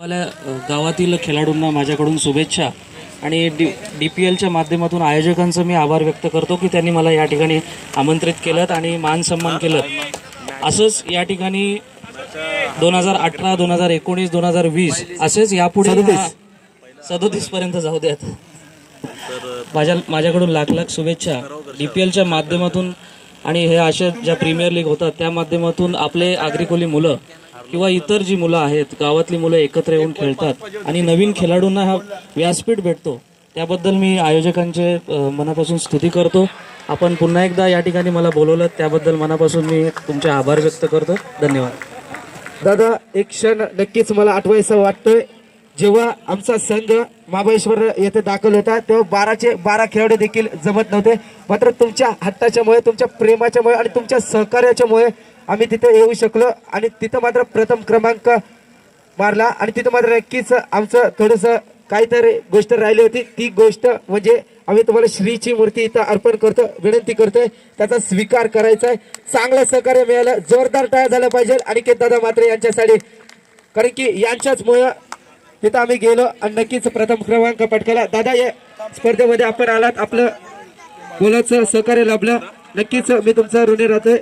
मला गावातील खेळाडूंना माझ्याकडून शुभेच्छा आणि DPLच्या माध्यमातून आयोजकांचं मी आभार व्यक्त करतो की त्यांनी मला या ठिकाणी आमंत्रित केलं आणि मान सन्मान केलं। असंच या ठिकाणी 2018, 2019, 2020 असेच यापुढे 37 पर्यंत जाऊ द्यात। माझ्याकडून लाख लाख शुभेच्छा। DPLच्या माध्यमातून आणि हे अशा ज्या प्रीमियर लीग होतात त्या माध्यमातून आपले आगरी मुलं किंवा इतर जी मुलं आहेत गावातली मुलं एकत्र येऊन खेळतात आणि नवीन खेळाडूंना हा व्यासपीठ भेटतो, त्याबद्दल मी आयोजकांचे मनापासून स्तुती करतो। आपण पुन्हा एकदा या ठिकाणी मला बोलवलं त्याबद्दल मनापासून मी तुमचे आभार व्यक्त करतो। धन्यवाद। दादा, एक क्षण नक्कीच मला आठवायचं वाटतंय, जेव्हा आमचा संघ महाबळेश्वर येथे दाखल होता तेव्हा 12चे 12 खेळाडू देखील जमत नव्हते, मात्र तुमच्या हट्टाच्यामुळे, तुमच्या प्रेमाच्यामुळे आणि तुमच्या सहकार्याच्यामुळे आम्ही तिथे येऊ शकलो आणि तिथं मात्र प्रथम क्रमांक मारला आणि तिथं मात्र नक्कीच आमचं थोडंसं काहीतरी गोष्ट राहिली होती। ती गोष्ट म्हणजे आम्ही तुम्हाला श्रीची मूर्ती इथं अर्पण करतो, विनंती करतोय, त्याचा स्वीकार करायचा आहे। चांगलं सहकार्य मिळालं, जोरदार टाळ्या झाल्या पाहिजे अनिकेत दादा मात्रे यांच्यासाठी, कारण की यांच्याचमुळे तिथं आम्ही गेलो आणि नक्कीच प्रथम क्रमांक पटकावला। दादा, या स्पर्धेमध्ये आपण आलात, आपलं बोलाचं सहकार्य लाभलं, नक्कीच मी तुमचा ऋणी राहतोय।